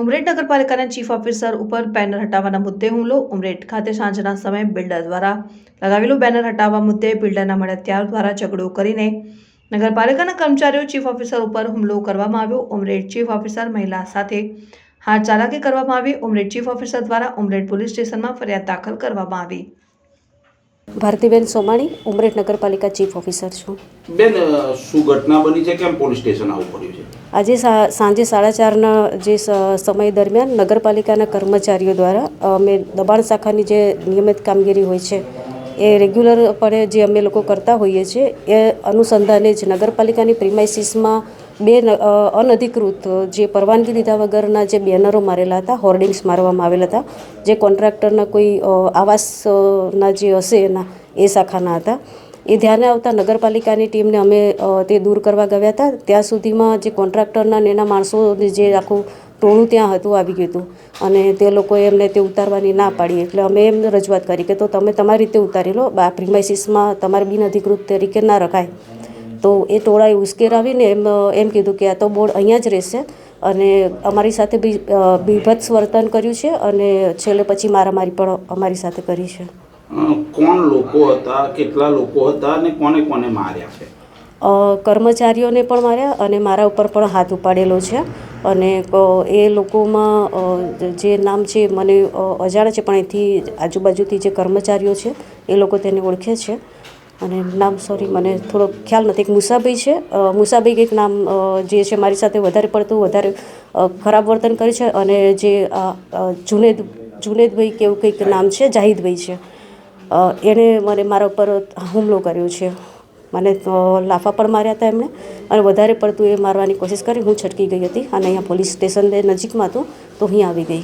ઉમરેઠ નગરપાલિકાના chief officer ઉપર banner હટાવવાના મુદ્દે હુમલો. ઉમરેઠ ખાતે સાંજના સમયે બિલ્ડર દ્વારા લગાવેલું બેનર હટાવવા મુદ્દે બિલ્ડરના મળતિયાઓ દ્વારા ઝઘડો કરીને નગરપાલિકાના કર્મચારીઓ ચીફ ઓફિસર ઉપર હુમલો કરવામાં આવ્યો. ઉમરેઠ ચીફ ઓફિસર મહિલા સાથે હાથ ચાલાકી કરવામાં આવી. ઉમરેઠ ચીફ ઓફિસર દ્વારા ઉમરેઠ પોલીસ સ્ટેશનમાં ફરિયાદ દાખલ કરવામાં આવી. ભારતીબેન સોમાણી, ઉમરેઠ નગરપાલિકા ચીફ ઓફિસર છું. બેન, શું ઘટના બની છે? કેમ પોલીસ સ્ટેશન આવવું પડ્યું છે? આજે સાંજે 4:30ના જે સમય દરમિયાન નગરપાલિકાના કર્મચારીઓ દ્વારા અમે દબાણ શાખાની જે નિયમિત કામગીરી હોય છે એ રેગ્યુલરપણે જે અમે લોકો કરતા હોઈએ છીએ એ અનુસંધાને જ નગરપાલિકાની પ્રિમાઇસીસમાં બે અનધિકૃત જે પરવાનગી લીધા વગરના જે બેનરો મારેલા હતા, હોર્ડિંગ્સ મારવામાં આવેલા હતા, જે કોન્ટ્રાક્ટરના કોઈ આવાસના જે હશે એના એ શાખાના હતા. એ ધ્યાને આવતા નગરપાલિકાની ટીમને અમે તે દૂર કરવા ગયા હતા. ત્યાં સુધીમાં જે કોન્ટ્રાક્ટરના ને એના માણસોની જે આખું ટોળું ત્યાં હતું આવી ગયું હતું અને તે લોકોએ એમને તે ઉતારવાની ના પાડી. એટલે અમે એમને રજૂઆત કરી કે તો તમે તમારી રીતે ઉતારી લો, આ પ્રિમાઇસીસમાં તમારે બિનઅધિકૃત તરીકે ના રખાય. તો એ ટોળાએ ઉશ્કેરાવીને એમ કીધું કે આ તો બોર્ડ અહીંયા જ રહેશે અને અમારી સાથે બી બીભત્સ વર્તન કર્યું છે અને છેલ્લે પછી મારામારી પણ અમારી સાથે કરી છે. કોણ લોકો હતા, કેટલા લોકો હતા અને કોને કોને માર્યા છે? કર્મચારીઓને પણ માર્યા અને મારા ઉપર પણ હાથ ઉપાડેલો છે. અને એ લોકોમાં જે નામ છે મને અજાણ છે, પણ એથી આજુબાજુથી જે કર્મચારીઓ છે એ લોકો તેને ઓળખે છે અને નામ મને થોડો ખ્યાલ નથી. એક મુસાભાઈ છે, મુસાભાઈ કંઈક નામ જે છે મારી સાથે વધારે ખરાબ વર્તન કરે છે. અને જે જુનેદભાઈ કે એવું કંઈક નામ છે, જાહિદભાઈ છે, એણે મારા ઉપર હુમલો કર્યો છે. મને લાફા પણ માર્યા હતા એમણે અને વધારે પડતું એ મારવાની કોશિશ કરી. હું છટકી ગઈ હતી અને અહીંયા પોલીસ સ્ટેશન નજીકમાં હતું તો અહીં આવી ગઈ.